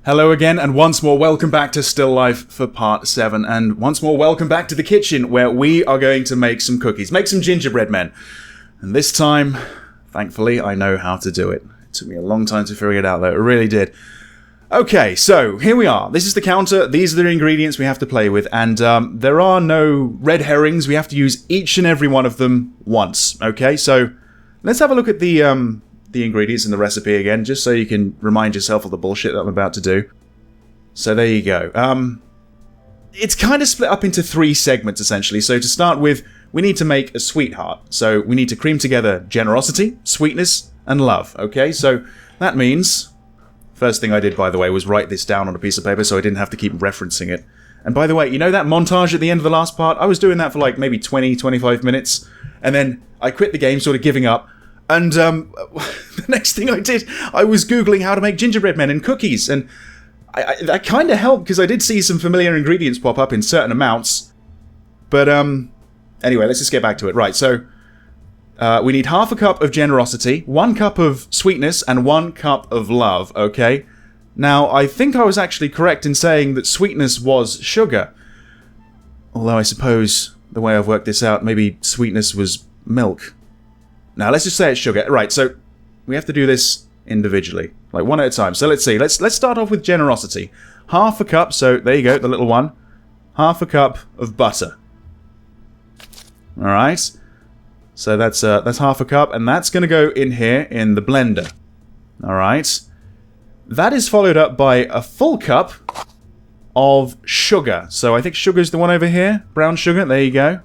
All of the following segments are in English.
Hello again, and once more welcome back to Still Life for part 7, and once more welcome back to the kitchen, where we are going to make some cookies, make some gingerbread men. And this time, thankfully, I know how to do it. It took me a long time to figure it out though, it really did. Okay, so here we are. This is the counter, these are the ingredients we have to play with, and there are no red herrings, we have to use each and every one of them once, okay? So, let's have a look at the ingredients in the recipe again, just so you can remind yourself of the bullshit that I'm about to do. So there you go. It's kind of split up into 3 segments, essentially. So to start with, we need to make a sweetheart. So we need to cream together generosity, sweetness, and love, okay? So that means... First thing I did, by the way, was write this down on a piece of paper so I didn't have to keep referencing it. And by the way, you know that montage at the end of the last part? I was doing that for like maybe 20, 25 minutes. And then I quit the game, sort of giving up. And the next thing I did, I was Googling how to make gingerbread men and cookies, and that kind of helped because I did see some familiar ingredients pop up in certain amounts. But anyway, let's just get back to it. Right, so we need half a cup of generosity, 1 cup of sweetness, and 1 cup of love, okay? Now, I think I was actually correct in saying that sweetness was sugar. Although I suppose the way I've worked this out, maybe sweetness was milk. Now, let's just say it's sugar. Right, so we have to do this individually, like one at a time. So let's see. Let's start off with generosity. Half a cup, so there you go, the little one. Half a cup of butter. All right. So that's half a cup, and that's going to go in here in the blender. All right. That is followed up by a full cup of sugar. So I think sugar's the one over here. Brown sugar, there you go.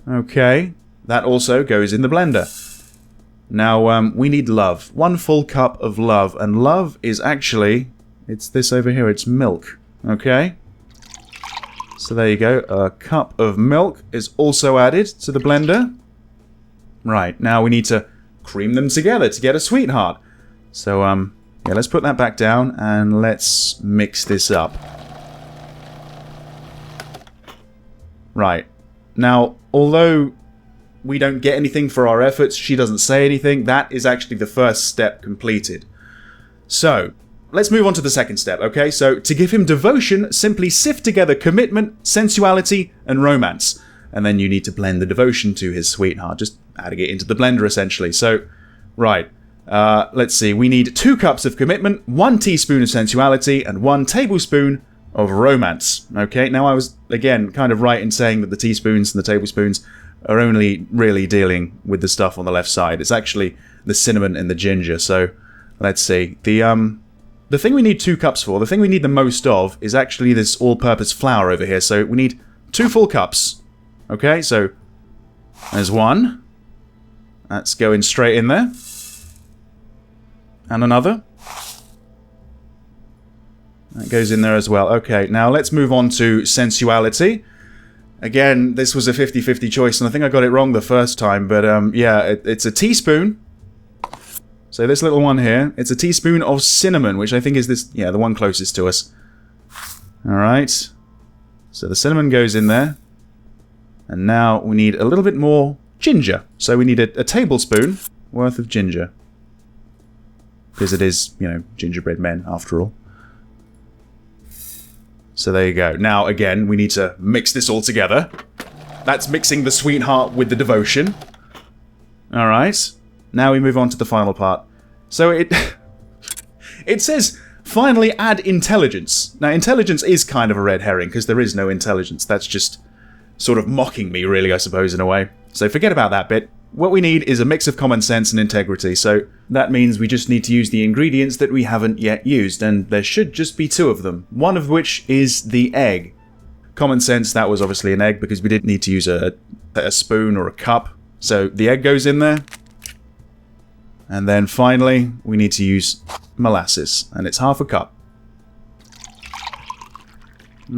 Okay. That also goes in the blender. Now, we need love. 1 full cup of love. And love is actually... It's this over here. It's milk. Okay? So there you go. A cup of milk is also added to the blender. Right. Now we need to cream them together to get a sweetheart. So, yeah, let's put that back down and let's mix this up. Right. Now, although... we don't get anything for our efforts, she doesn't say anything, that is actually the first step completed. So, let's move on to the second step, okay? So, to give him devotion, simply sift together commitment, sensuality, and romance. And then you need to blend the devotion to his sweetheart, just adding it into the blender, essentially. So, right, let's see, we need 2 cups of commitment, 1 teaspoon of sensuality, and 1 tablespoon of romance. Okay, now I was, again, kind of right in saying that the teaspoons and the tablespoons are only really dealing with the stuff on the left side. It's actually the cinnamon and the ginger. So, let's see. The thing we need 2 cups for, the thing we need the most of, is actually this all-purpose flour over here. So, we need 2 full cups. Okay, so, there's 1. That's going straight in there. And another. That goes in there as well. Okay, now let's move on to sensuality. Again, this was a 50-50 choice, and I think I got it wrong the first time, but yeah, it's a teaspoon. So this little one here, it's a teaspoon of cinnamon, which I think is this, yeah, the one closest to us. Alright. So the cinnamon goes in there. And now we need a little bit more ginger. So we need a tablespoon worth of ginger. Because it is, you know, gingerbread men, after all. So there you go. Now, again, we need to mix this all together. That's mixing the sweetheart with the devotion. Alright. Now we move on to the final part. So it says, finally add intelligence. Now, intelligence is kind of a red herring, because there is no intelligence. That's just sort of mocking me, really, I suppose, in a way. So forget about that bit. What we need is a mix of common sense and integrity, so that means we just need to use the ingredients that we haven't yet used, and there should just be 2 of them, one of which is the egg. Common sense, that was obviously an egg, because we didn't need to use a spoon or a cup, so the egg goes in there. And then finally, we need to use molasses, and it's half a cup.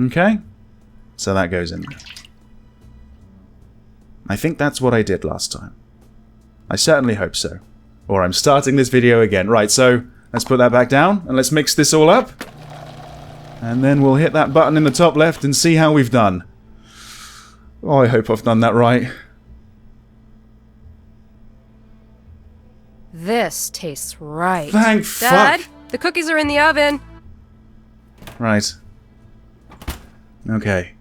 Okay, so that goes in there. I think that's what I did last time. I certainly hope so. Or I'm starting this video again. Right, so let's put that back down and let's mix this all up. And then we'll hit that button in the top left and see how we've done. Oh, I hope I've done that right. This tastes right. Thank fuck. Dad, the cookies are in the oven. Right. Okay.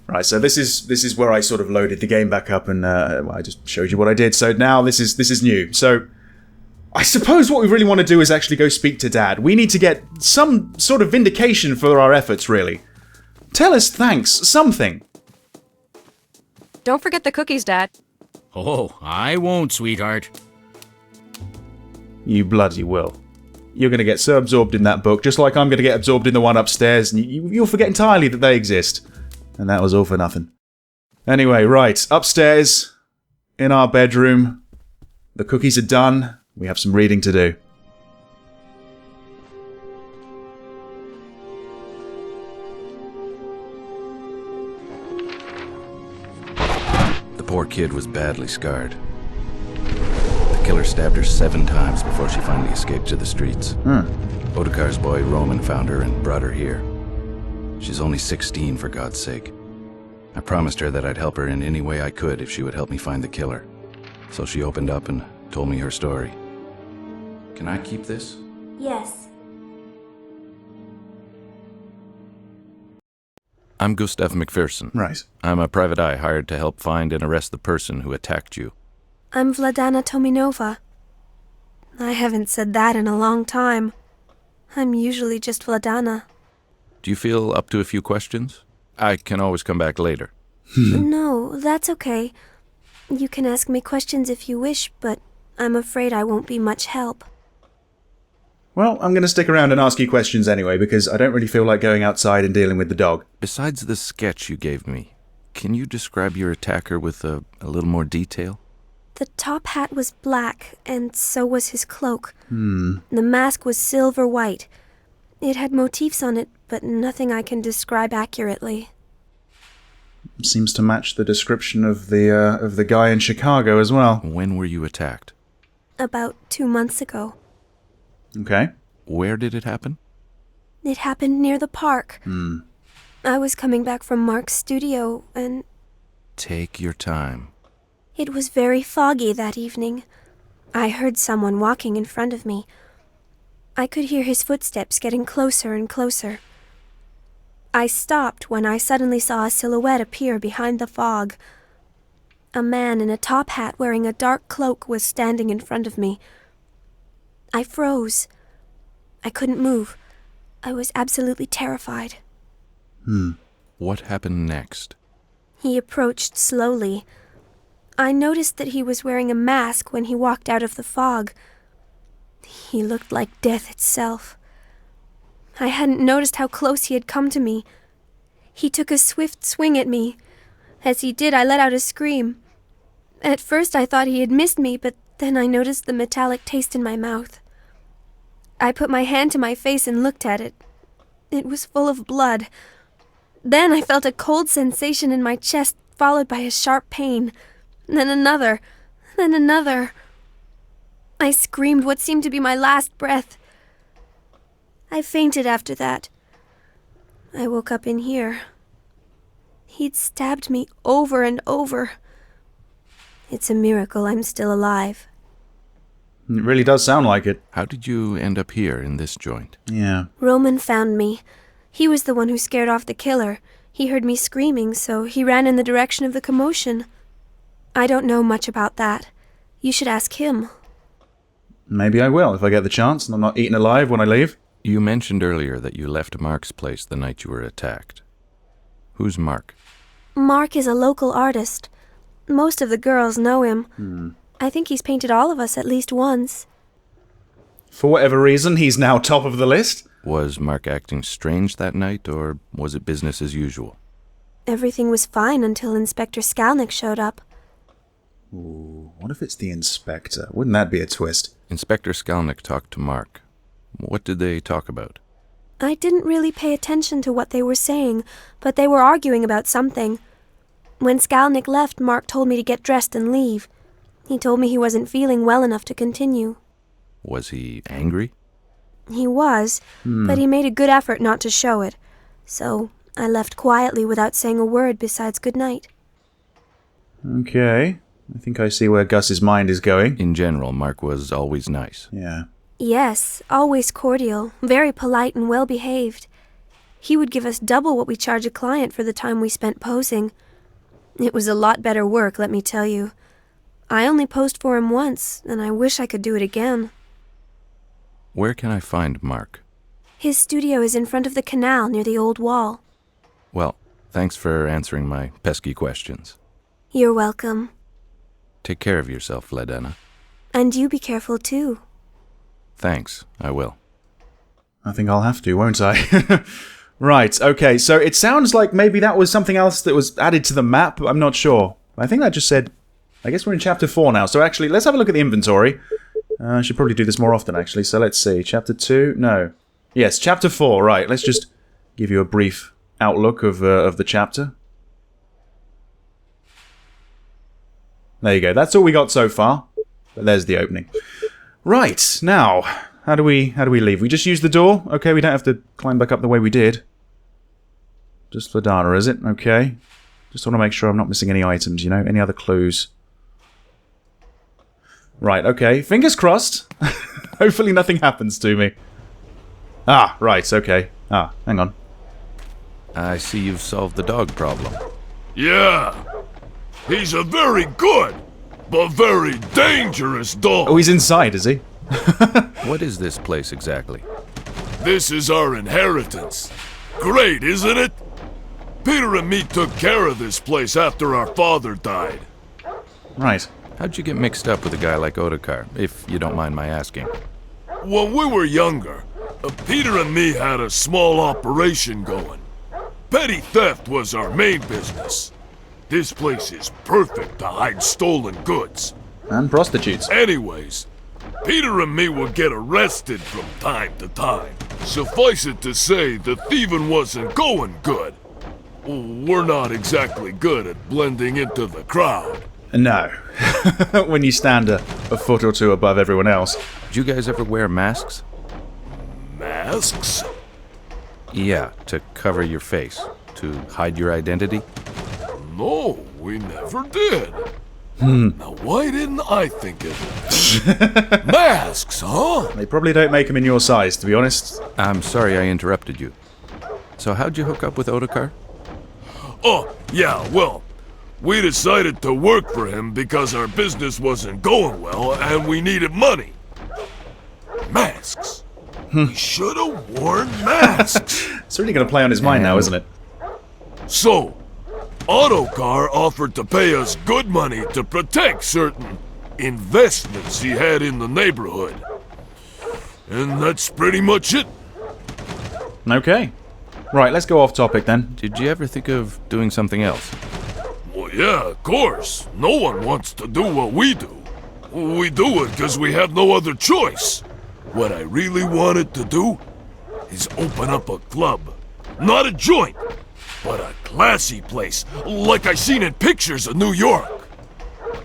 Right, so this is where I sort of loaded the game back up and well, I just showed you what I did. So now this is new. So I suppose what we really want to do is actually go speak to Dad. We need to get some sort of vindication for our efforts, really. Tell us thanks, something. Don't forget the cookies, Dad. Oh, I won't, sweetheart. You bloody will. You're going to get so absorbed in that book, just like I'm going to get absorbed in the one upstairs, and you'll forget entirely that they exist. And that was all for nothing. Anyway, right, upstairs, in our bedroom, the cookies are done, we have some reading to do. The poor kid was badly scarred. The killer stabbed her 7 times before she finally escaped to the streets. Otakar's boy Roman found her and brought her here. She's only 16, for God's sake. I promised her that I'd help her in any way I could if she would help me find the killer. So she opened up and told me her story. Can I keep this? Yes. I'm Gustav McPherson. Right. I'm a private eye hired to help find and arrest the person who attacked you. I'm Vladana Tominova. I haven't said that in a long time. I'm usually just Vladana. Do you feel up to a few questions? I can always come back later. No, that's okay. You can ask me questions if you wish, but I'm afraid I won't be much help. Well, I'm going to stick around and ask you questions anyway, because I don't really feel like going outside and dealing with the dog. Besides the sketch you gave me, can you describe your attacker with a little more detail? The top hat was black, and so was his cloak. The mask was silver-white. It had motifs on it, but nothing I can describe accurately. Seems to match the description of the guy in Chicago as well. When were you attacked? About 2 months ago. Okay. Where did it happen? It happened near the park. I was coming back from Mark's studio, and Take your time. it was very foggy that evening. I heard someone walking in front of me. I could hear his footsteps getting closer and closer. I stopped when I suddenly saw a silhouette appear behind the fog. A man in a top hat wearing a dark cloak was standing in front of me. I froze. I couldn't move. I was absolutely terrified. What happened next? He approached slowly. I noticed that he was wearing a mask when he walked out of the fog. He looked like death itself. I hadn't noticed how close he had come to me. He took a swift swing at me. As he did, I let out a scream. At first I thought he had missed me, but then I noticed the metallic taste in my mouth. I put my hand to my face and looked at it. It was full of blood. Then I felt a cold sensation in my chest, followed by a sharp pain. Then another. Then another. I screamed what seemed to be my last breath. I fainted after that. I woke up in here. He'd stabbed me over and over. It's a miracle I'm still alive. It really does sound like it. How did you end up here in this joint? Yeah. Roman found me. He was the one who scared off the killer. He heard me screaming, so he ran in the direction of the commotion. I don't know much about that. You should ask him. Maybe I will if I get the chance and I'm not eaten alive when I leave. You mentioned earlier that you left Mark's place the night you were attacked. Who's Mark? Mark is a local artist. Most of the girls know him. I think he's painted all of us at least once. For whatever reason, he's now top of the list. Was Mark acting strange that night, or was it business as usual? Everything was fine until Inspector Skalnick showed up. Ooh, what if it's the inspector? Wouldn't that be a twist? Inspector Skalnick talked to Mark. What did they talk about? I didn't really pay attention to what they were saying, but they were arguing about something. When Skalnick left, Mark told me to get dressed and leave. He told me he wasn't feeling well enough to continue. Was he angry? He was, but he made a good effort not to show it. So I left quietly without saying a word besides good night. Okay. I think I see where Gus's mind is going. In general, Mark was always nice. Yeah. Yes, always cordial, very polite and well-behaved. He would give us double what we charge a client for the time we spent posing. It was a lot better work, let me tell you. I only posed for him once, and I wish I could do it again. Where can I find Mark? His studio is in front of the canal near the old wall. Well, thanks for answering my pesky questions. You're welcome. Take care of yourself, Vladana. And you be careful, too. Thanks, I will. I think I'll have to, won't I? Right, okay, so it sounds like maybe that was something else that was added to the map. I'm not sure. I think that just said... I guess we're in Chapter 4 now, so actually, let's have a look at the inventory. I should probably do this more often, actually, so let's see. Chapter 2? No. Yes, Chapter 4, right. Let's just give you a brief outlook of the chapter. There you go. That's all we got so far. But there's the opening. Right, now, how do we leave? We just use the door? Okay, we don't have to climb back up the way we did. Just Vladana, is it? Okay. Just want to make sure I'm not missing any items, you know? Any other clues? Right, okay. Fingers crossed. Hopefully nothing happens to me. Ah, right, okay. Ah, hang on. I see you've solved the dog problem. Yeah. He's a very good, but very dangerous dog. Oh, he's inside, is he? What is this place exactly? This is our inheritance. Great, isn't it? Peter and me took care of this place after our father died. Right. How'd you get mixed up with a guy like Ottokar, if you don't mind my asking? When we were younger, Peter and me had a small operation going. Petty theft was our main business. This place is perfect to hide stolen goods. And prostitutes. Anyways, Peter and me would get arrested from time to time. Suffice it to say, the thieving wasn't going good. We're not exactly good at blending into the crowd. No. When you stand a foot or two above everyone else. Did you guys ever wear masks? Masks? Yeah, to cover your face. To hide your identity? No, we never did. Now, why didn't I think of it? Masks, huh? They probably don't make them in your size, to be honest. I'm sorry I interrupted you. So how'd you hook up with Ottokar? Oh, yeah, well, we decided to work for him because our business wasn't going well and we needed money. Masks. We should have worn masks. It's really going to play on his mind now, isn't it? So, Ottokar offered to pay us good money to protect certain investments he had in the neighborhood. And that's pretty much it. Okay. Right, let's go off topic then. Did you ever think of doing something else? Well, yeah, of course. No one wants to do what we do. We do it because we have no other choice. What I really wanted to do is open up a club. Not a joint, but a classy place, like I seen in pictures of New York.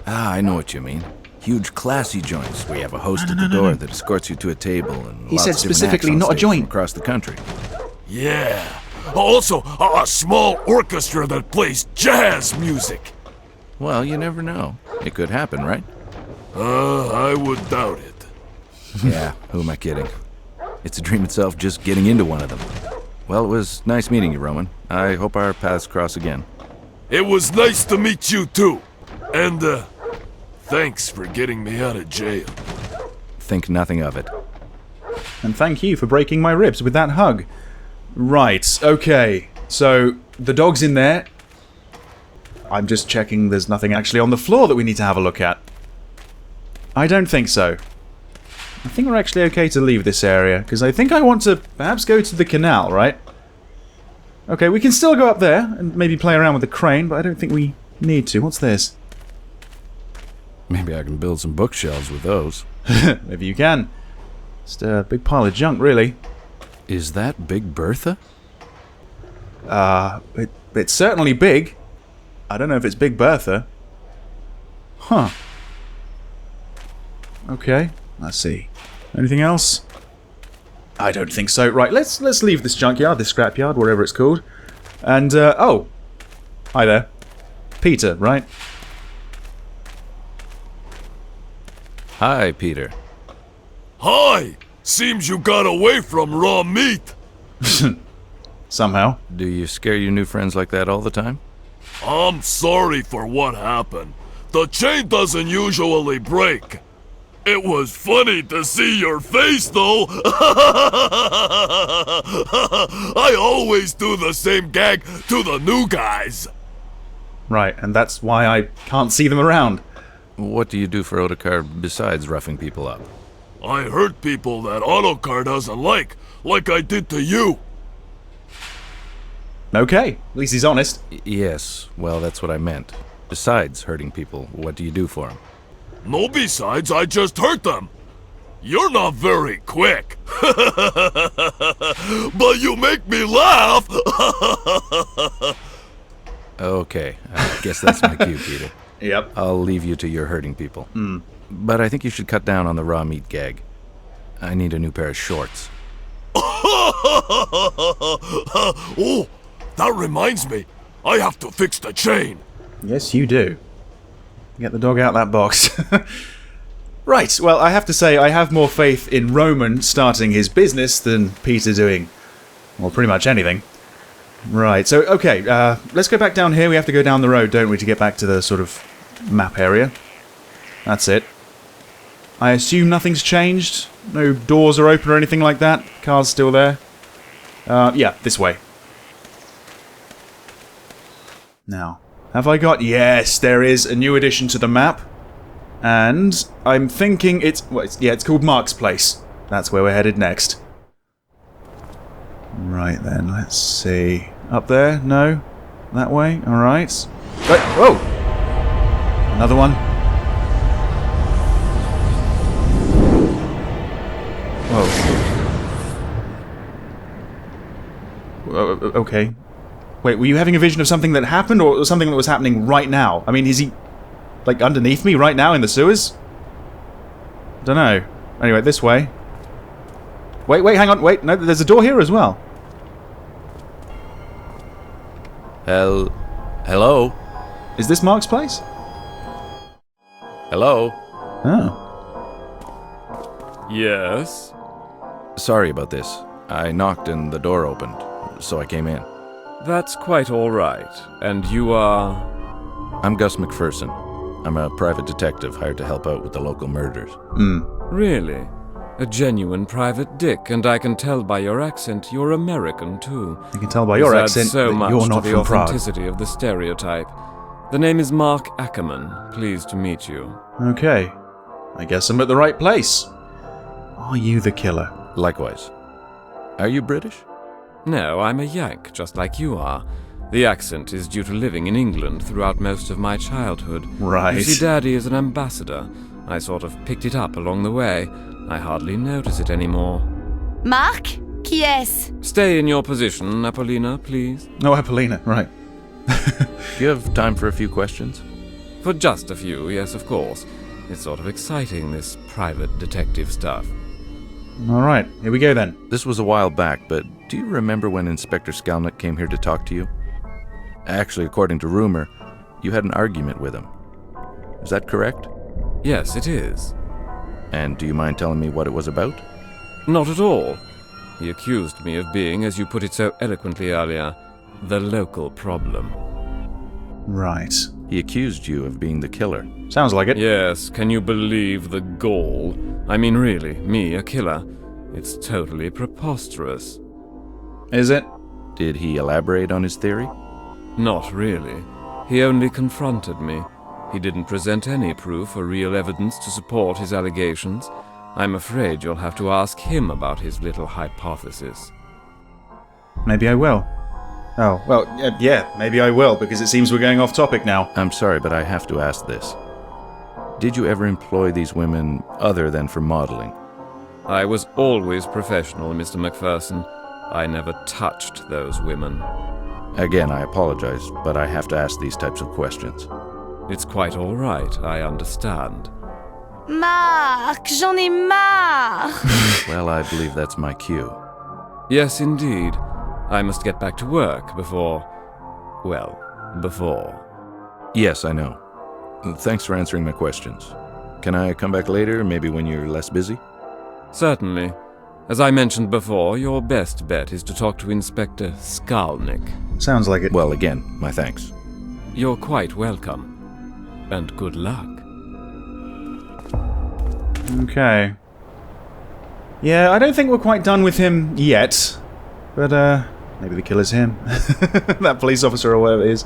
Ah, I know what you mean. Huge classy joints where you have a host at the door that escorts you to a table and He lots said of different specifically acts on not a stage joint. from across the country. Yeah. Also, a small orchestra that plays jazz music. Well, you never know. It could happen, right? I would doubt it. Yeah, who am I kidding? It's a dream itself just getting into one of them. Well, it was nice meeting you, Roman. I hope our paths cross again. It was nice to meet you too. And, thanks for getting me out of jail. Think nothing of it. And thank you for breaking my ribs with that hug. Right, okay. So, the dog's in there. I'm just checking there's nothing actually on the floor that we need to have a look at. I don't think so. I think we're actually okay to leave this area, because I think I want to perhaps go to the canal, right? Okay, we can still go up there and maybe play around with the crane, but I don't think we need to. What's this? Maybe I can build some bookshelves with those. Maybe you can. Just a big pile of junk, really. Is that Big Bertha? It's certainly big. I don't know if it's Big Bertha. Huh. Okay, let's see. Anything else? I don't think so. Right, let's leave this junkyard, this scrapyard, whatever it's called. And, oh. Hi there. Peter, right? Hi, Peter. Hi! Seems you got away from raw meat. Somehow. Do you scare your new friends like that all the time? I'm sorry for what happened. The chain doesn't usually break. It was funny to see your face, though. I always do the same gag to the new guys. Right, and that's why I can't see them around. What do you do for Otakar besides roughing people up? I hurt people that Otakar doesn't like I did to you. Okay, at least he's honest. Yes, well, that's what I meant. Besides hurting people, what do you do for them? No besides, I just hurt them. You're not very quick. But you make me laugh. Okay, I guess that's my cue, Peter. Yep. I'll leave you to your hurting people. But I think you should cut down on the raw meat gag. I need a new pair of shorts. Oh, that reminds me. I have to fix the chain. Yes, you do. Get the dog out of that box. Right, well, I have to say, I have more faith in Roman starting his business than Peter doing, well, pretty much anything. Right, so, okay, let's go back down here. We have to go down the road, don't we, to get back to the sort of map area. That's it. I assume nothing's changed? No doors are open or anything like that? Car's still there? Yeah, this way. Now, have I got... Yes, there is a new addition to the map. And I'm thinking it's... Well, it's called Mark's Place. That's where we're headed next. Right then, let's see. Up there? No? That way? Alright. Whoa! Another one. Whoa. Okay. Wait, were you having a vision of something that happened, or something that was happening right now? I mean, is he, like, underneath me right now in the sewers? Dunno. Anyway, this way. Wait, hang on, wait, no, there's a door here as well. Hello? Is this Mark's place? Hello? Oh. Yes? Sorry about this. I knocked and the door opened, so I came in. That's quite all right. And you are... I'm Gus McPherson. I'm a private detective hired to help out with the local murders. Really? A genuine private dick, and I can tell by your accent you're American, too. You can tell by your accent so that much you're not to the from Prague. authenticity of the stereotype. The name is Mark Ackerman. Pleased to meet you. Okay. I guess I'm at the right place. Are you the killer? Likewise. Are you British? No, I'm a Yank, just like you are. The accent is due to living in England throughout most of my childhood. Right. You see, Daddy is an ambassador. I sort of picked it up along the way. I hardly notice it anymore. Mark? Qui est-ce? Stay in your position, Apollina, please. Oh, Apollina, right. Do you have time for a few questions? For just a few, yes, of course. It's sort of exciting, this private detective stuff. Alright, here we go then. This was a while back, but do you remember when Inspector Skalnick came here to talk to you? Actually, according to rumor, you had an argument with him. Is that correct? Yes, it is. And do you mind telling me what it was about? Not at all. He accused me of being, as you put it so eloquently earlier, the local problem. Right. He accused you of being the killer. Sounds like it. Yes, can you believe the gall? I mean, really, me, a killer? It's totally preposterous. Is it? Did he elaborate on his theory? Not really. He only confronted me. He didn't present any proof or real evidence to support his allegations. I'm afraid you'll have to ask him about his little hypothesis. Maybe I will. Oh, well, yeah, maybe I will, because it seems we're going off topic now. I'm sorry, but I have to ask this. Did you ever employ these women other than for modeling? I was always professional, Mr. McPherson. I never touched those women. Again, I apologize, but I have to ask these types of questions. It's quite all right, I understand. Mark, j'en ai marre! Well, I believe that's my cue. Yes, indeed. I must get back to work before... Yes, I know. Thanks for answering my questions. Can I come back later, maybe when you're less busy? Certainly. As I mentioned before, your best bet is to talk to Inspector Skalnick. Sounds like it. Well, again, my thanks. You're quite welcome. And good luck. Okay. Yeah, I don't think we're quite done with him yet. But, maybe the killer's him. That police officer or whatever it is.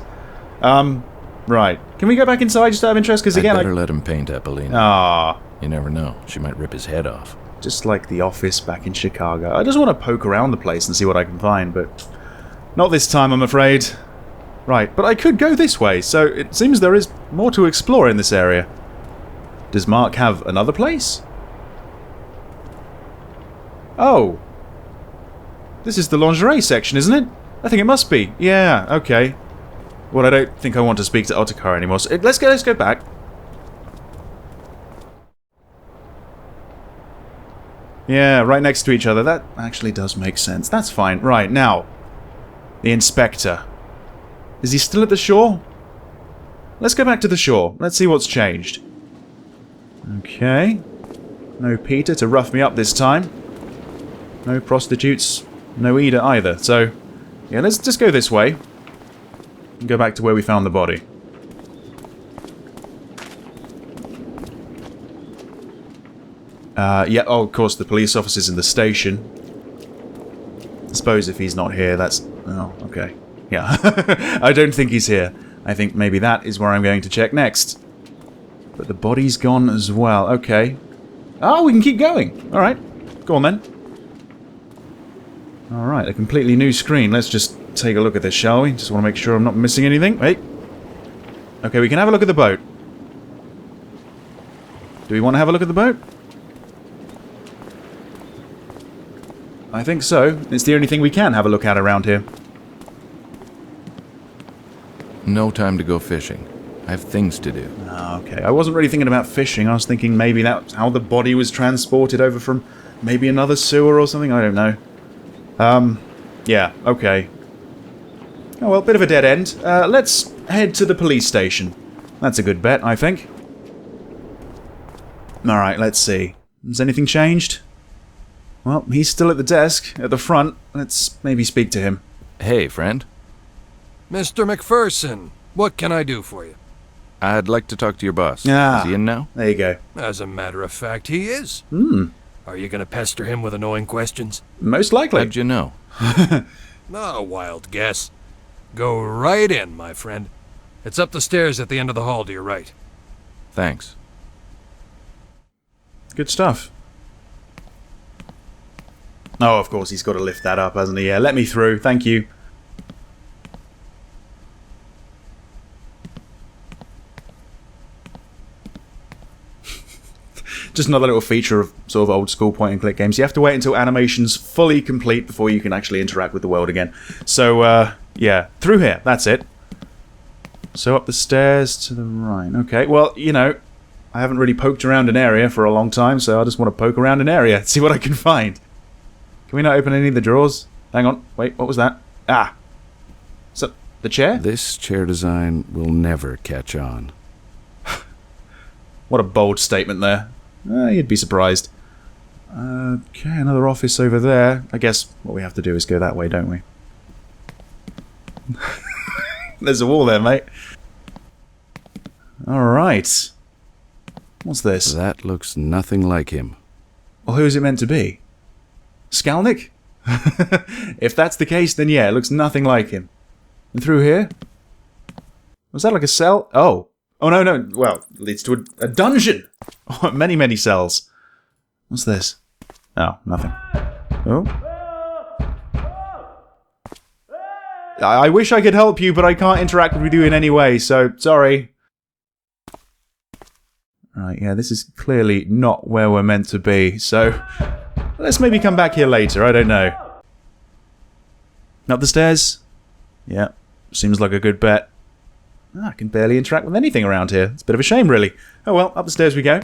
Right. Can we go back inside just out of interest? Because again, I'd better let him paint Apollina. Ah. You never know. She might rip his head off. Just like the office back in Chicago. I just want to poke around the place and see what I can find, but not this time, I'm afraid. Right, but I could go this way, so it seems there is more to explore in this area. Does Mark have another place? Oh. This is the lingerie section, isn't it? I think it must be. Yeah, okay. Well, I don't think I want to speak to Ottokar anymore, so let's go back. Yeah, right next to each other. That actually does make sense. That's fine. Right, now. The inspector. Is he still at the shore? Let's go back to the shore. Let's see what's changed. Okay. No Peter to rough me up this time. No prostitutes. No Ida either. So, yeah, let's just go this way. And go back to where we found the body. Yeah, oh, of course, the police officer's in the station. I suppose if he's not here, that's... Oh, okay. Yeah. I don't think he's here. I think maybe that is where I'm going to check next. But the body's gone as well. Okay. Oh, we can keep going. Alright. Go on, then. Alright, a completely new screen. Let's just take a look at this, shall we? Just want to make sure I'm not missing anything. Wait. Okay, we can have a look at the boat. Do we want to have a look at the boat? I think so. It's the only thing we can have a look at around here. No time to go fishing. I have things to do. Okay, I wasn't really thinking about fishing. I was thinking maybe that's how the body was transported over from maybe another sewer or something. I don't know. Yeah, okay. Oh well, bit of a dead end. Let's head to the police station. That's a good bet, I think. Alright, let's see. Has anything changed? Well, he's still at the desk, at the front. Let's maybe speak to him. Hey, friend. Mr. McPherson, what can I do for you? I'd like to talk to your boss. Ah, is he in now? There you go. As a matter of fact, he is. Are you gonna pester him with annoying questions? Most likely. How'd you know? A wild guess. Go right in, my friend. It's up the stairs at the end of the hall to your right. Thanks. Good stuff. Oh, of course, he's got to lift that up, hasn't he? Yeah, let me through. Thank you. Just another little feature of sort of old-school point-and-click games. You have to wait until animation's fully complete before you can actually interact with the world again. So, yeah. Through here. That's it. So up the stairs to the right. Okay, well, you know, I haven't really poked around an area for a long time, so I just want to poke around an area, see what I can find. Can we not open any of the drawers? Hang on. Wait, what was that? Ah. So, the chair? This chair design will never catch on. What a bold statement there. You'd be surprised. Okay, another office over there. I guess what we have to do is go that way, don't we? There's a wall there, mate. Alright. What's this? That looks nothing like him. Well, who is it meant to be? Skalnick? If that's the case, then yeah, it looks nothing like him. And through here? Was that like a cell? Oh. Oh, no, no. Well, it leads to a dungeon. Oh, many, many cells. What's this? Oh, nothing. Oh. I wish I could help you, but I can't interact with you in any way, so sorry. Right, yeah, this is clearly not where we're meant to be, so let's maybe come back here later, I don't know. Up the stairs? Yeah, seems like a good bet. I can barely interact with anything around here. It's a bit of a shame, really. Oh well, up the stairs we go.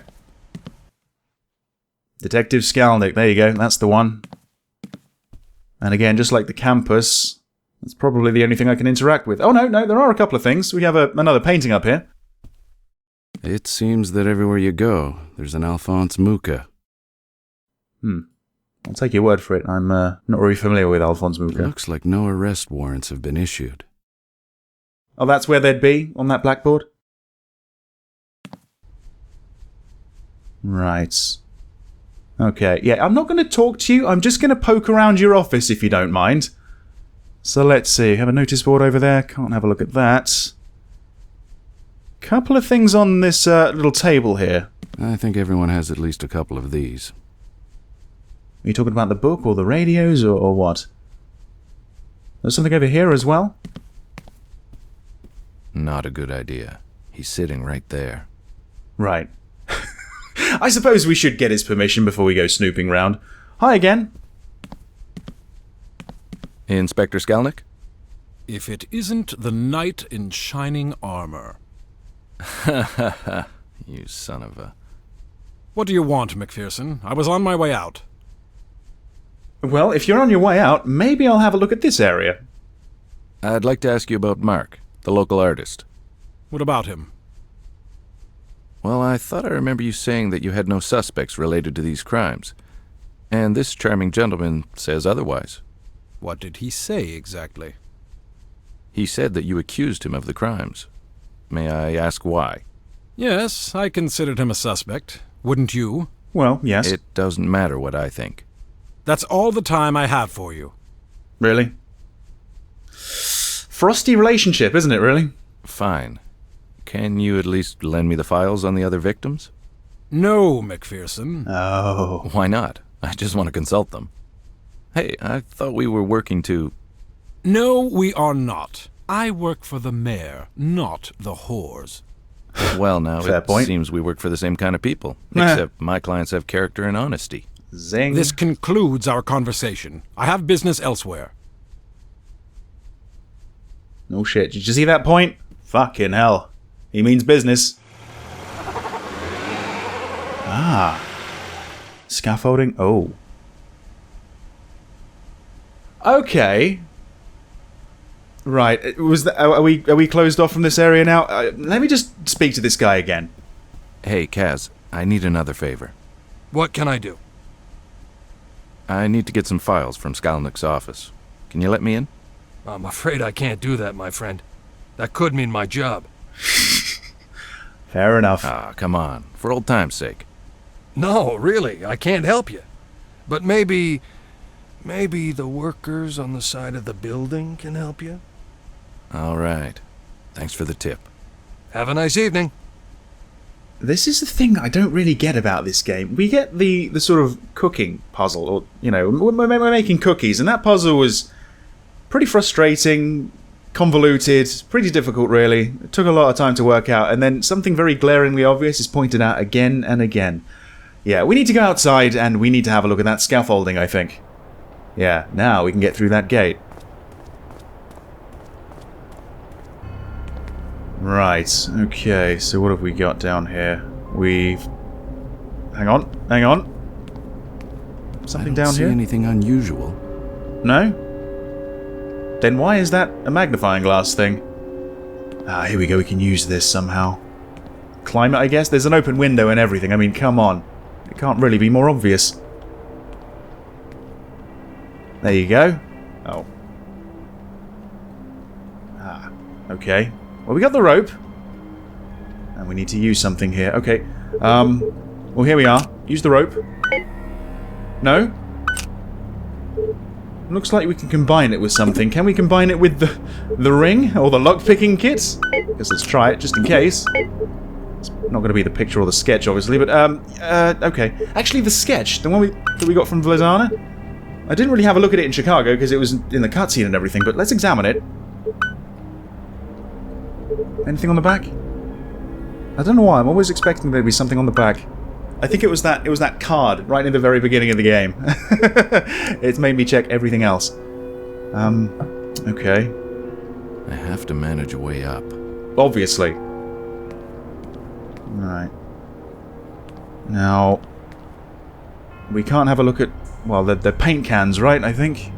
Detective Skalnick, there you go, that's the one. And again, just like the campus, that's probably the only thing I can interact with. Oh no, no, there are a couple of things. We have another painting up here. It seems that everywhere you go, there's an Alphonse Mucha. I'll take your word for it. I'm not very familiar with Alphonse Mucha. Looks like no arrest warrants have been issued. Oh, that's where they'd be? On that blackboard? Right. Okay, yeah, I'm not going to talk to you. I'm just going to poke around your office, if you don't mind. So let's see. Have a notice board over there. Can't have a look at that. Couple of things on this little table here. I think everyone has at least a couple of these. Are you talking about the book or the radios or what? There's something over here as well? Not a good idea. He's sitting right there. Right. I suppose we should get his permission before we go snooping round. Hi again. Inspector Skalnick? If it isn't the knight in shining armor. You son of a... What do you want, McPherson? I was on my way out. Well, if you're on your way out, maybe I'll have a look at this area. I'd like to ask you about Mark, the local artist. What about him? Well, I thought I remember you saying that you had no suspects related to these crimes. And this charming gentleman says otherwise. What did he say exactly? He said that you accused him of the crimes. May I ask why? Yes, I considered him a suspect. Wouldn't you? Well, yes. It doesn't matter what I think. That's all the time I have for you. Really? Frosty relationship, isn't it, really? Fine. Can you at least lend me the files on the other victims? No, McPherson. Oh. Why not? I just want to consult them. Hey, I thought we were working to... No, we are not. I work for the mayor, not the whores. Well, now, Fair it point. seems we work for the same kind of people. Except my clients have character and honesty. Zing. This concludes our conversation. I have business elsewhere. No shit. Did you see that point? Fucking hell. He means business. Ah. Scaffolding. Oh. Okay. Right. Are we closed off from this area now? Let me just speak to this guy again. Hey, Kaz, I need another favor. What can I do? I need to get some files from Skalnick's office. Can you let me in? I'm afraid I can't do that, my friend. That could mean my job. Fair enough. Ah, come on. For old time's sake. No, really, I can't help you. But maybe the workers on the side of the building can help you? All right. Thanks for the tip. Have a nice evening. This is the thing I don't really get about this game. We get the sort of cooking puzzle, or, you know, we're making cookies, and that puzzle was pretty frustrating, convoluted, pretty difficult, really. It took a lot of time to work out, and then something very glaringly obvious is pointed out again and again. Yeah, we need to go outside, and we need to have a look at that scaffolding, I think. Yeah, now we can get through that gate. Right, okay, so what have we got down here? Hang on. Something down here? I don't see anything unusual. No? Then why is that a magnifying glass thing? Ah, here we go, we can use this somehow. Climb it, I guess? There's an open window and everything, I mean, come on. It can't really be more obvious. There you go. Oh. Ah, okay. Well, we got the rope. And we need to use something here. Okay. Well, here we are. Use the rope. No? Looks like we can combine it with something. Can we combine it with the ring? Or the lock-picking kit? Guess let's try it, just in case. It's not going to be the picture or the sketch, obviously, but, okay. Actually, the sketch, the one that we got from Vladana, I didn't really have a look at it in Chicago, because it was in the cutscene and everything, but let's examine it. Anything on the back? I don't know why, I'm always expecting there to be something on the back. I think it was that card right in the very beginning of the game. It's made me check everything else. Okay. I have to manage a way up. Obviously. Right. Now, we can't have a look at, well, the paint cans, right, I think?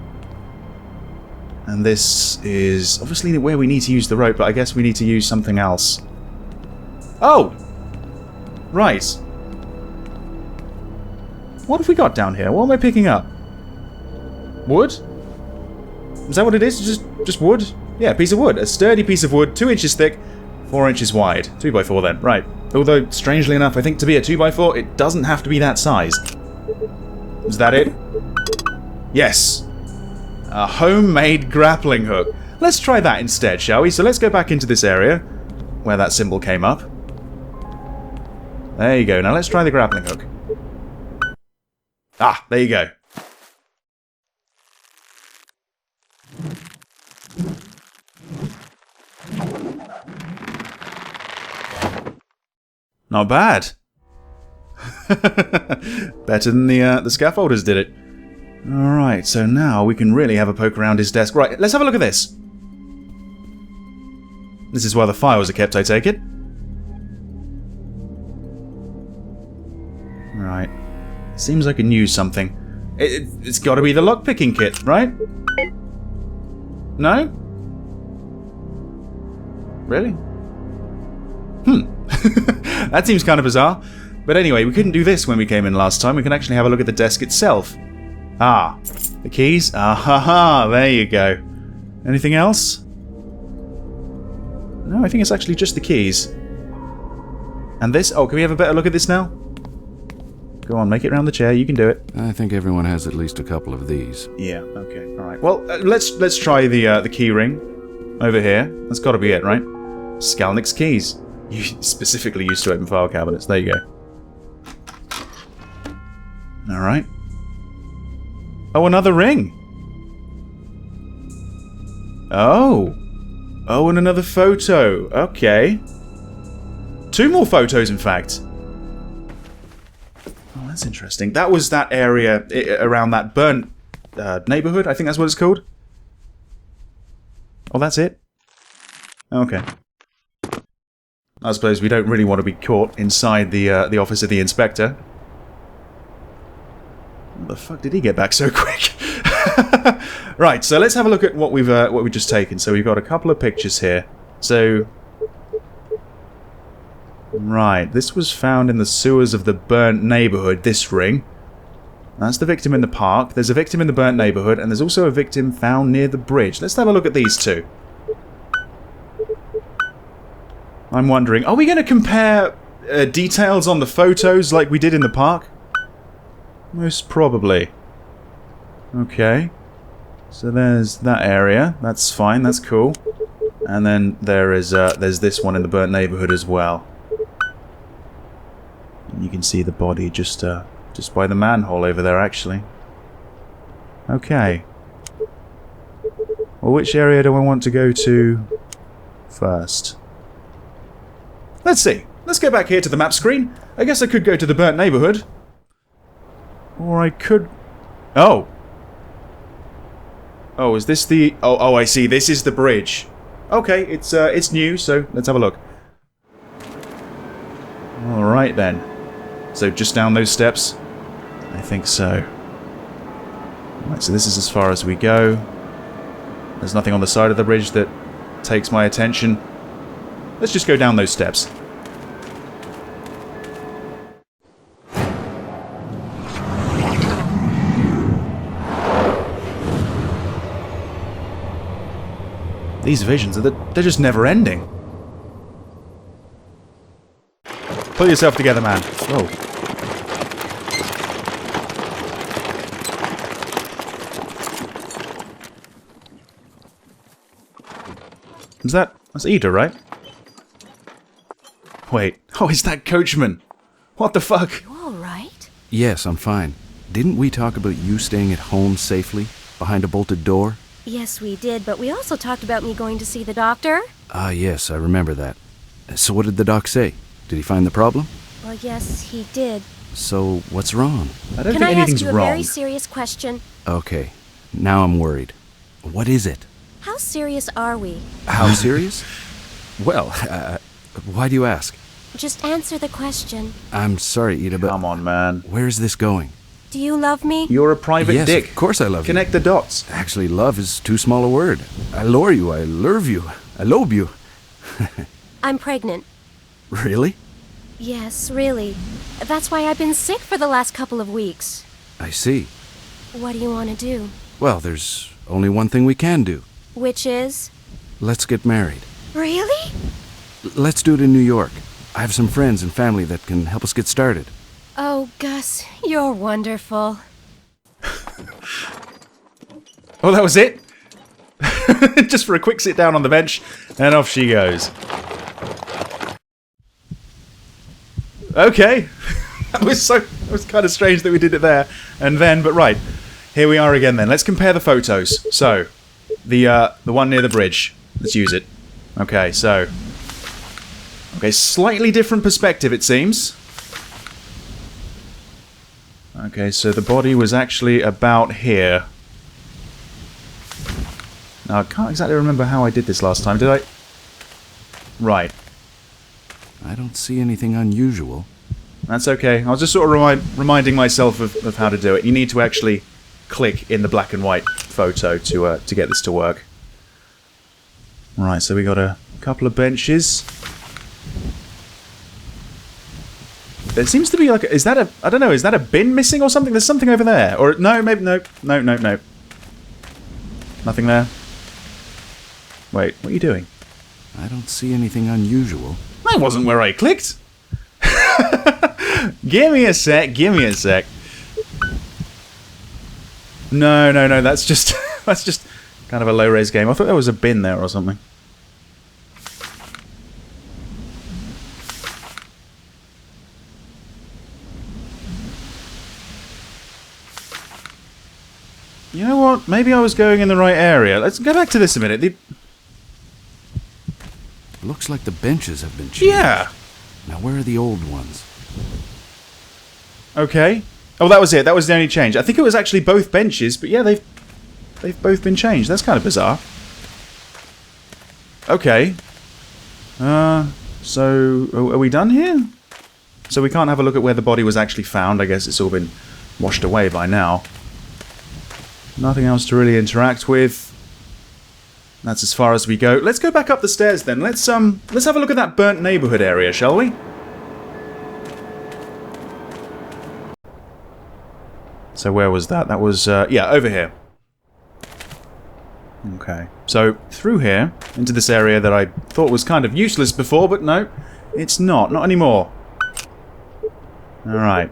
And this is obviously where we need to use the rope, but I guess we need to use something else. Oh! Right. What have we got down here? What am I picking up? wood? Is that what it is? Just wood? Yeah, a piece of wood. A sturdy piece of wood, 2 inches thick, 4 inches wide. 2x4 then, right. Although, strangely enough, I think to be a 2x4, it doesn't have to be that size. Is that it? Yes. A homemade grappling hook. Let's try that instead, shall we? So let's go back into this area where that symbol came up. There you go. Now let's try the grappling hook. Ah, there you go. Not bad. Better than the scaffolders did it. Alright, so now we can really have a poke around his desk. Right, let's have a look at this. This is where the files are kept, I take it. Right. Seems like I knew something. It's got to be the lockpicking kit, right? No? Really? That seems kind of bizarre. But anyway, we couldn't do this when we came in last time. We can actually have a look at the desk itself. Ah, the keys? Ah ha ha, there you go. Anything else? No, I think it's actually just the keys. And this? Oh, can we have a better look at this now? Go on, make it round the chair. You can do it. I think everyone has at least a couple of these. Yeah. Okay. All right. Well, let's try the key ring over here. That's got to be it, right? Skalnick's keys. You specifically used to open file cabinets. There you go. All right. Oh, another ring. Oh. Oh, and another photo. Okay. 2 more photos, in fact. Oh, that's interesting. That was that area around that burnt neighborhood. I think that's what it's called. Oh, that's it? Okay. I suppose we don't really want to be caught inside the office of the inspector. How the fuck did he get back so quick? Right, so let's have a look at what we've just taken. So we've got a couple of pictures here. So, right, this was found in the sewers of the burnt neighborhood. This ring. That's the victim in the park. There's a victim in the burnt neighborhood, and there's also a victim found near the bridge. Let's have a look at these two. I'm wondering, are we going to compare details on the photos like we did in the park? Most probably. Okay. So there's that area. That's fine. That's cool. And then there's this one in the burnt neighborhood as well. And you can see the body just by the manhole over there, actually. Okay. Well, which area do I want to go to first? Let's see. Let's go back here to the map screen. I guess I could go to the burnt neighborhood. Or I could... Oh. Oh, is this the... Oh, I see. This is the bridge. Okay, it's new, so let's have a look. Alright then. So just down those steps? I think so. Alright, so this is as far as we go. There's nothing on the side of the bridge that takes my attention. Let's just go down those steps. These visions, they're just never ending. Pull yourself together, man. Whoa. That's Ida, right? Wait. Oh, it's that coachman. What the fuck? You all right? Yes, I'm fine. Didn't we talk about you staying at home safely, behind a bolted door? Yes, we did, but we also talked about me going to see the doctor. Ah, yes, I remember that. So what did the doc say? Did he find the problem? Well, yes, he did. So, what's wrong? I don't Can think I anything's ask you a wrong. very serious question? Okay, now I'm worried. What is it? How serious are we? How serious? Well, why do you ask? Just answer the question. I'm sorry, Ida, but... Come on, man. Where's this going? Do you love me? You're a private Yes, dick. of course I love you. Connect the dots. Actually, love is too small a word. I lure you, I lurve you, I lobe you. I'm pregnant. Really? Yes, really. That's why I've been sick for the last couple of weeks. I see. What do you want to do? Well, there's only one thing we can do. Which is? Let's get married. Really? Let's do it in New York. I have some friends and family that can help us get started. Oh, Gus, you're wonderful. Oh, that was it? Just for a quick sit down on the bench, and off she goes. Okay. That was kind of strange that we did it there and then, but right. Here we are again then. Let's compare the photos. So, the one near the bridge. Let's use it. Okay, so... Okay, slightly different perspective it seems. Okay, so the body was actually about here. Now, I can't exactly remember how I did this last time, did I? Right. I don't see anything unusual. That's okay. I was just sort of reminding myself of how to do it. You need to actually click in the black and white photo to get this to work. Right, so we got a couple of benches. There seems to be like is that a I don't know, is that a bin missing or something? There's something over there. Or no, maybe no. Nothing there. Wait, what are you doing? I don't see anything unusual. That wasn't where I clicked. Give me a sec. No, that's just that's just kind of a low-res game. I thought there was a bin there or something. You know what? Maybe I was going in the right area. Let's go back to this a minute. Looks like the benches have been changed. Yeah. Now where are the old ones? Okay. Oh, that was it. That was the only change. I think it was actually both benches, but yeah, they've both been changed. That's kind of bizarre. Okay. So are we done here? So we can't have a look at where the body was actually found. I guess it's all been washed away by now. Nothing else to really interact with. That's as far as we go. Let's go back up the stairs then. Let's have a look at that burnt neighborhood area, shall we? So where was that? That was yeah, over here. Okay. So through here into this area that I thought was kind of useless before, but no, it's not anymore. All right.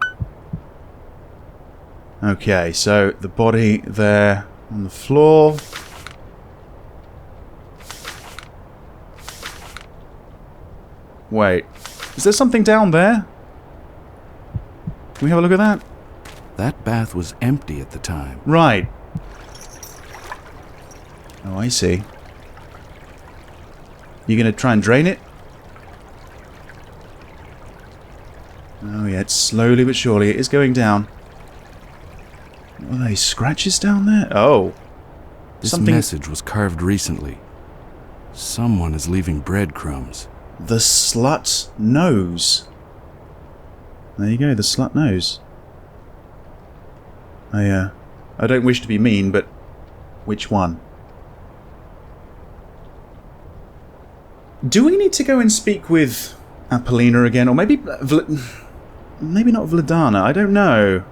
Okay, so the body there on the floor. Wait, is there something down there? Can we have a look at that? That bath was empty at the time. Right. Oh, I see. You gonna try and drain it? Oh yeah, it's slowly but surely. It is going down. What are they, scratches down there? Oh. This message was carved recently. Someone is leaving breadcrumbs. The slut knows. There you go, the slut knows. I don't wish to be mean, but which one? Do we need to go and speak with Apollina again? Or maybe... maybe not Vladana, I don't know.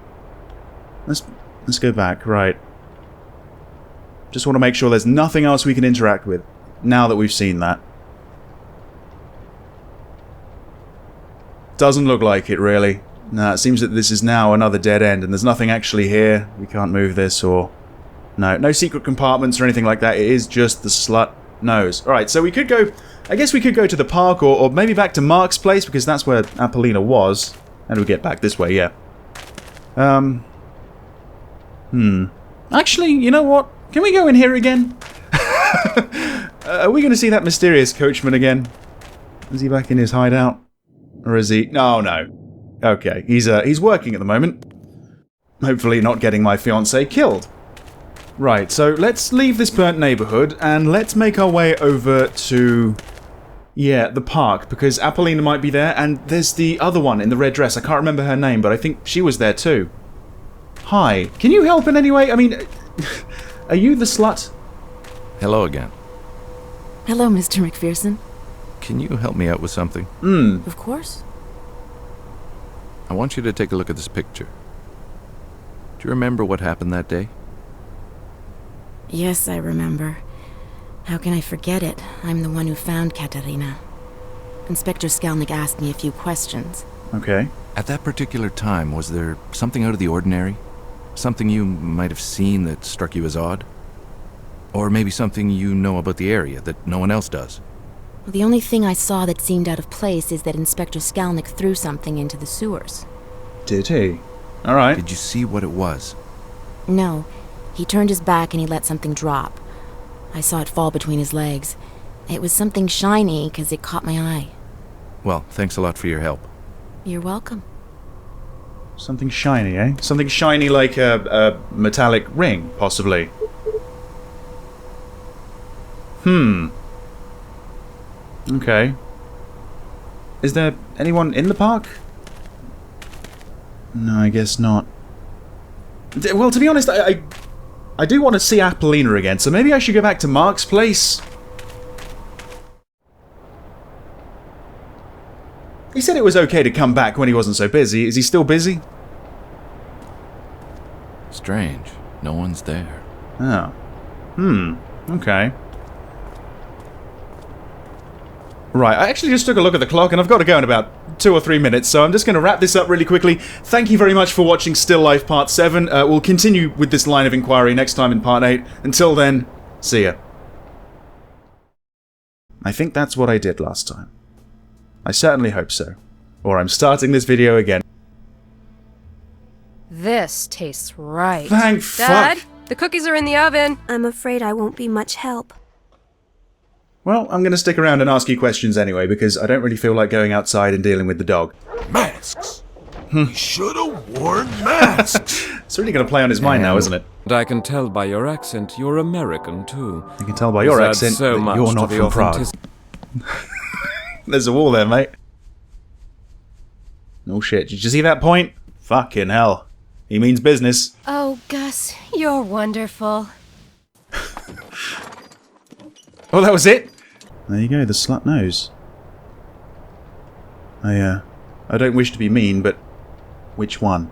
Let's go back, right. Just want to make sure there's nothing else we can interact with, now that we've seen that. Doesn't look like it, really. No, it seems that this is now another dead end, and there's nothing actually here. We can't move this, or... No secret compartments or anything like that. It is just the slut knows. Alright, so we could go... I guess we could go to the park, or maybe back to Mark's place, because that's where Apollina was. And we get back this way, yeah. Actually, you know what? Can we go in here again? Are we going to see that mysterious coachman again? Is he back in his hideout? Or is he... No. Okay, he's working at the moment. Hopefully not getting my fiancée killed. Right, so let's leave this burnt neighborhood and let's make our way over to... Yeah, the park, because Apollina might be there, and there's the other one in the red dress. I can't remember her name, but I think she was there too. Hi, can you help in any way? I mean, are you the slut? Hello again. Hello, Mr. McPherson. Can you help me out with something? Of course. I want you to take a look at this picture. Do you remember what happened that day? Yes, I remember. How can I forget it? I'm the one who found Katerina. Inspector Skalnick asked me a few questions. Okay. At that particular time, was there something out of the ordinary? Something you might have seen that struck you as odd? Or maybe something you know about the area that no one else does? Well, the only thing I saw that seemed out of place is that Inspector Skalnick threw something into the sewers. Did he? Alright. Did you see what it was? No. He turned his back and he let something drop. I saw it fall between his legs. It was something shiny because it caught my eye. Well, thanks a lot for your help. You're welcome. Something shiny, eh? Something shiny like a metallic ring, possibly. Okay. Is there anyone in the park? No, I guess not. Well, to be honest, I do want to see Apollina again, so maybe I should go back to Mark's place. He said it was okay to come back when he wasn't so busy. Is he still busy? Strange. No one's there. Oh. Okay. Right, I actually just took a look at the clock and I've got to go in about 2 or 3 minutes, so I'm just going to wrap this up really quickly. Thank you very much for watching Still Life Part 7. We'll continue with this line of inquiry next time in Part 8. Until then, see ya. I think that's what I did last time. I certainly hope so. Or I'm starting this video again. This tastes right. Thank Dad, fuck. the cookies are in the oven. I'm afraid I won't be much help. Well, I'm going to stick around and ask you questions anyway, because I don't really feel like going outside and dealing with the dog. Masks. We should have worn masks. It's really going to play on his mind now, isn't it? And I can tell by your accent you're American, too. I can tell by your This adds accent so that much you're to not the from Prague. There's a wall there, mate. Oh shit, did you see that point? Fucking hell. He means business. Oh, Gus, you're wonderful. Oh, that was it? There you go, the slut knows. I don't wish to be mean, but which one?